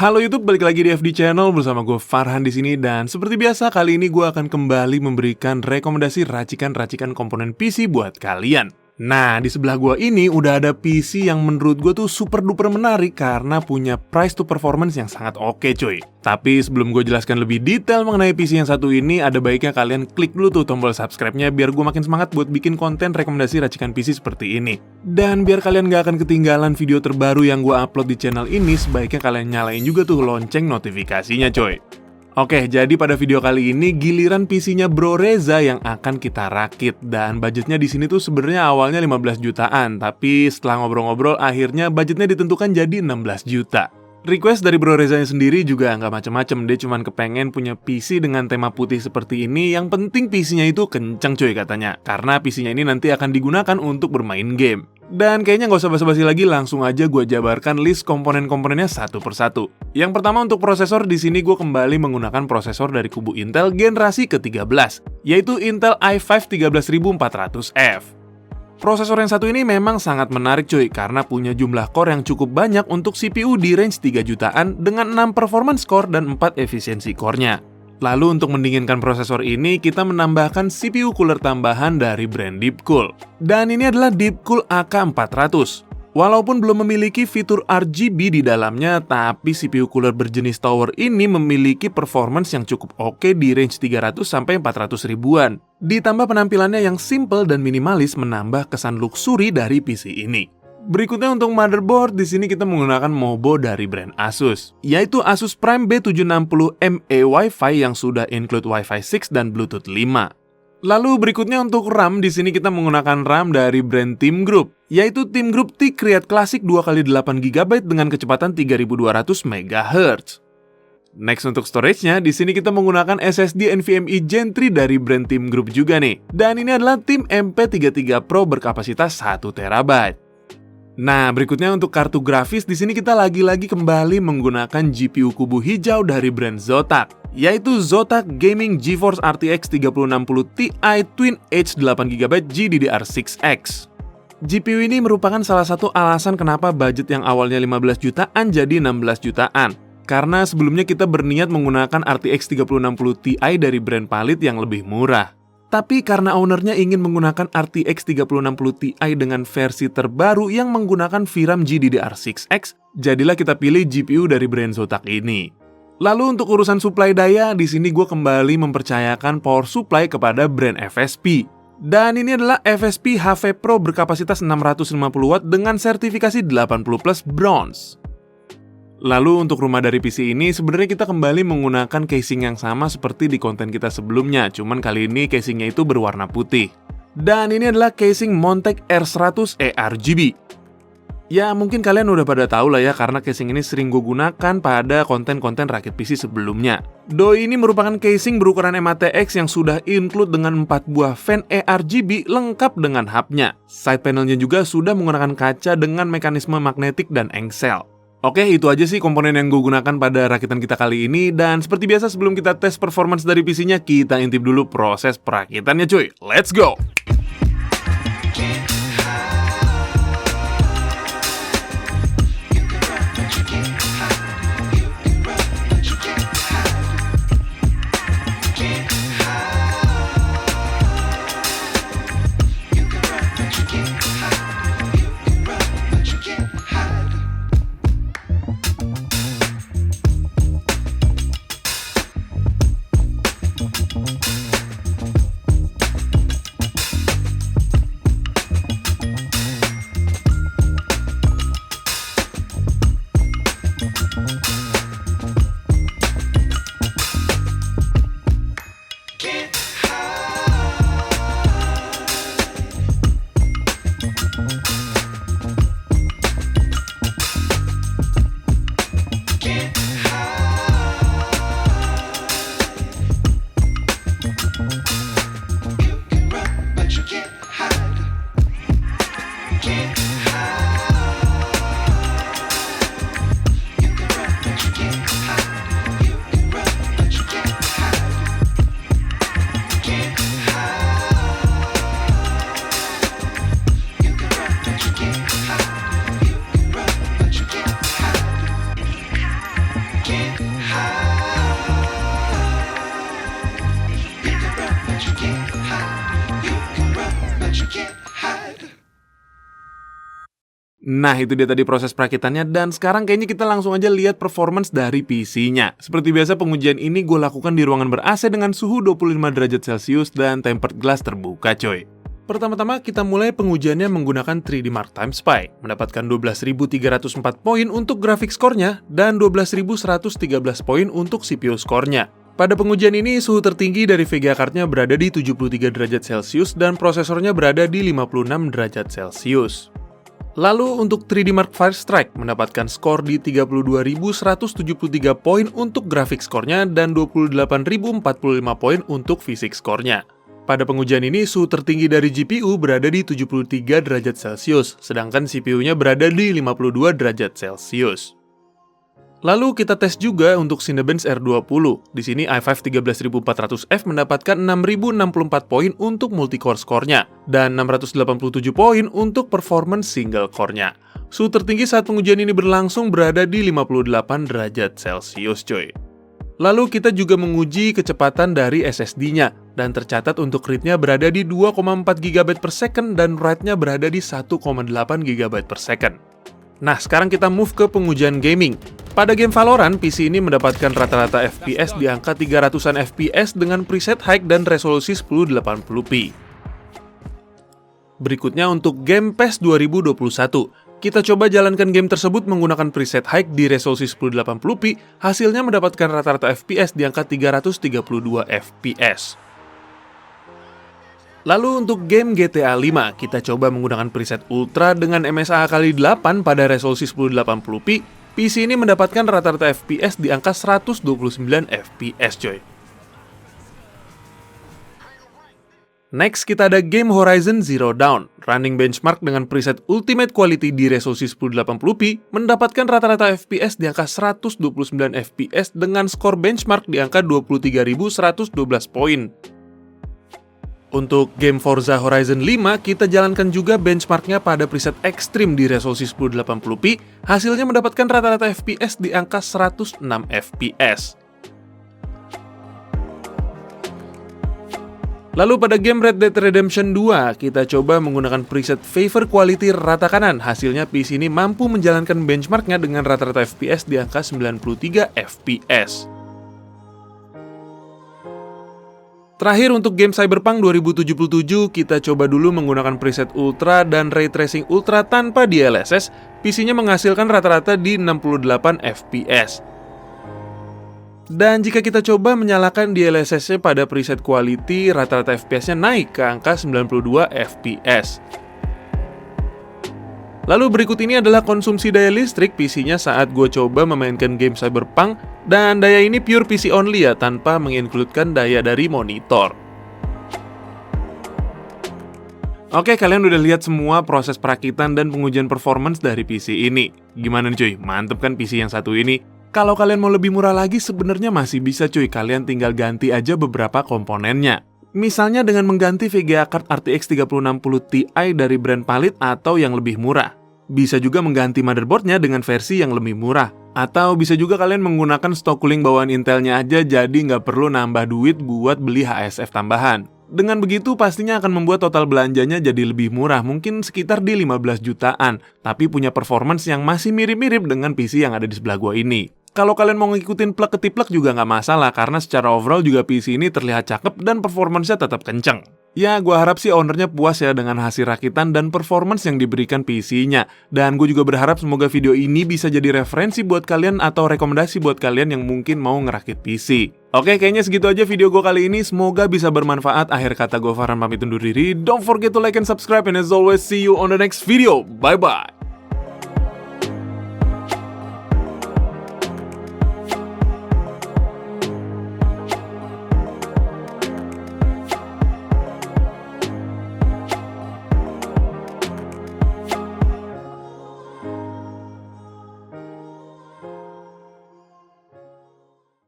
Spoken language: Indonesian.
Halo YouTube, balik lagi di FD Channel bersama gue Farhan di sini dan seperti biasa kali ini gue akan kembali memberikan rekomendasi racikan-racikan komponen PC buat kalian. Nah, di sebelah gue ini udah ada PC yang menurut gue tuh super duper menarik karena punya price to performance yang sangat oke cuy. Tapi sebelum gue jelaskan lebih detail mengenai PC yang satu ini, ada baiknya kalian klik dulu tuh tombol subscribe-nya biar gue makin semangat buat bikin konten rekomendasi racikan PC seperti ini. Dan biar kalian gak akan ketinggalan video terbaru yang gue upload di channel ini, sebaiknya kalian nyalain juga tuh lonceng notifikasinya coy. Oke, jadi pada video kali ini giliran PC-nya Bro Reza yang akan kita rakit dan budgetnya di sini tuh sebenarnya awalnya 15 jutaan, tapi setelah ngobrol-ngobrol akhirnya budgetnya ditentukan jadi 16 juta. Request dari Bro Reza sendiri juga nggak macem-macem, dia cuman kepengen punya PC dengan tema putih seperti ini, yang penting PC-nya itu kenceng cuy katanya, karena PC-nya ini nanti akan digunakan untuk bermain game. Dan kayaknya nggak usah basa-basi lagi, langsung aja gue jabarkan list komponen-komponennya satu persatu. Yang pertama untuk prosesor, di sini gue kembali menggunakan prosesor dari kubu Intel generasi ke-13, yaitu Intel i5 13400F. Prosesor yang satu ini memang sangat menarik cuy, karena punya jumlah core yang cukup banyak untuk CPU di range 3 jutaan dengan 6 performance core dan 4 efisiensi core-nya. Lalu untuk mendinginkan prosesor ini, kita menambahkan CPU cooler tambahan dari brand Deepcool. Dan ini adalah Deepcool AK400. Walaupun belum memiliki fitur RGB di dalamnya, tapi CPU cooler berjenis tower ini memiliki performance yang cukup oke di range 300 sampai 400 ribuan. Ditambah penampilannya yang simple dan minimalis menambah kesan luxury dari PC ini. Berikutnya untuk motherboard, di sini kita menggunakan Mobo dari brand Asus, yaitu Asus Prime B760ME Wi-Fi yang sudah include Wi-Fi 6 dan Bluetooth 5. Lalu berikutnya untuk RAM, di sini kita menggunakan RAM dari brand Team Group, yaitu Team Group T-Create Classic 2x8GB dengan kecepatan 3200 MHz. Next untuk storage-nya, di sini kita menggunakan SSD NVMe Gen 3 dari brand Team Group juga nih. Dan ini adalah Team MP33 Pro berkapasitas 1TB. Nah, berikutnya untuk kartu grafis, di sini kita lagi-lagi kembali menggunakan GPU kubu hijau dari brand Zotac, yaitu Zotac Gaming GeForce RTX 3060 Ti Twin Edge 8GB GDDR6X. GPU ini merupakan salah satu alasan kenapa budget yang awalnya 15 jutaan jadi 16 jutaan. Karena sebelumnya kita berniat menggunakan RTX 3060 Ti dari brand palit yang lebih murah. Tapi karena ownernya ingin menggunakan RTX 3060 Ti dengan versi terbaru yang menggunakan VRAM GDDR6X, jadilah kita pilih GPU dari brand Zotac ini. Lalu untuk urusan suplai daya, di sini gue kembali mempercayakan power supply kepada brand FSP. Dan ini adalah FSP HV Pro berkapasitas 650 watt dengan sertifikasi 80+ Bronze. Lalu untuk rumah dari PC ini, sebenarnya kita kembali menggunakan casing yang sama seperti di konten kita sebelumnya, cuman kali ini casingnya itu berwarna putih. Dan ini adalah casing Montech R100 ERGB. Ya mungkin kalian udah pada tahu lah ya, karena casing ini sering gue gunakan pada konten-konten rakit PC sebelumnya. Doi ini merupakan casing berukuran MATX yang sudah include dengan 4 buah fan ERGB lengkap dengan hubnya. Side panelnya juga sudah menggunakan kaca dengan mekanisme magnetik dan engsel. Oke, itu aja sih komponen yang gue gunakan pada rakitan kita kali ini. Dan seperti biasa sebelum kita tes performance dari PC-nya, kita intip dulu proses perakitannya cuy. Let's go! Nah, itu dia tadi proses perakitannya, dan sekarang kayaknya kita langsung aja lihat performance dari PC-nya. Seperti biasa, pengujian ini gue lakukan di ruangan ber-AC dengan suhu 25 derajat Celcius dan tempered glass terbuka coy. Pertama-tama kita mulai pengujiannya menggunakan 3D Mark Time Spy, mendapatkan 12.304 poin untuk grafik skornya dan 12.113 poin untuk CPU skornya. Pada pengujian ini, suhu tertinggi dari VGA card-nya berada di 73 derajat Celcius dan prosesornya berada di 56 derajat Celcius. Lalu untuk 3D Mark Firestrike mendapatkan skor di 32.173 poin untuk grafik skornya dan 28.045 poin untuk fisik skornya. Pada pengujian ini, suhu tertinggi dari GPU berada di 73 derajat Celcius, sedangkan CPU-nya berada di 52 derajat Celcius. Lalu kita tes juga untuk Cinebench R20. Di sini i5 13400F mendapatkan 6064 poin untuk multi-core skornya dan 687 poin untuk performance single core-nya. Suhu tertinggi saat pengujian ini berlangsung berada di 58 derajat Celcius coy. Lalu kita juga menguji kecepatan dari SSD-nya dan tercatat untuk read-nya berada di 2,4 GB per second dan write-nya berada di 1,8 GB per second. Nah, sekarang kita move ke pengujian gaming. Pada game Valorant, PC ini mendapatkan rata-rata FPS di angka 300-an FPS dengan preset high dan resolusi 1080p. Berikutnya untuk game PES 2021. Kita coba jalankan game tersebut menggunakan preset high di resolusi 1080p, hasilnya mendapatkan rata-rata FPS di angka 332 FPS. Lalu untuk game GTA 5, kita coba menggunakan preset Ultra dengan MSA kali 8 pada resolusi 1080p. PC ini mendapatkan rata-rata FPS di angka 129 FPS coy. Next kita ada game Horizon Zero Dawn. Running benchmark dengan preset Ultimate Quality di resolusi 1080p mendapatkan rata-rata FPS di angka 129 FPS dengan skor benchmark di angka 23.112 poin. Untuk game Forza Horizon 5, kita jalankan juga benchmarknya pada preset Extreme di resolusi 1080p, hasilnya mendapatkan rata-rata FPS di angka 106 FPS. Lalu pada game Red Dead Redemption 2, kita coba menggunakan preset Favor Quality rata kanan, hasilnya PC ini mampu menjalankan benchmarknya dengan rata-rata FPS di angka 93 FPS. Terakhir untuk game Cyberpunk 2077, kita coba dulu menggunakan preset Ultra dan Ray Tracing Ultra tanpa DLSS, PC-nya menghasilkan rata-rata di 68 FPS. Dan jika kita coba menyalakan DLSS-nya pada preset Quality, rata-rata FPS-nya naik ke angka 92 FPS. Lalu berikut ini adalah konsumsi daya listrik PC-nya saat gue coba memainkan game Cyberpunk, dan daya ini pure PC only ya, tanpa menginkludkan daya dari monitor. Oke, kalian udah lihat semua proses perakitan dan pengujian performance dari PC ini. Gimana nih cuy, mantep kan PC yang satu ini? Kalau kalian mau lebih murah lagi sebenarnya masih bisa cuy, kalian tinggal ganti aja beberapa komponennya. Misalnya dengan mengganti VGA card RTX 3060 Ti dari brand Palit atau yang lebih murah. Bisa juga mengganti motherboardnya dengan versi yang lebih murah. Atau bisa juga kalian menggunakan stok cooling bawaan Intelnya aja, jadi nggak perlu nambah duit buat beli HSF tambahan. Dengan begitu pastinya akan membuat total belanjanya jadi lebih murah, mungkin sekitar di 15 jutaan. Tapi punya performance yang masih mirip-mirip dengan PC yang ada di sebelah gua ini. Kalau kalian mau ngikutin plek-ketiplek juga nggak masalah, karena secara overall juga PC ini terlihat cakep dan performance-nya tetap kenceng. Ya, gue harap sih ownernya puas ya dengan hasil rakitan dan performance yang diberikan PC-nya. Dan gue juga berharap semoga video ini bisa jadi referensi buat kalian atau rekomendasi buat kalian yang mungkin mau ngerakit PC. Oke, kayaknya segitu aja video gue kali ini. Semoga bisa bermanfaat. Akhir kata gue Farhan pamit undur diri. Don't forget to like and subscribe, and as always, see you on the next video. Bye-bye.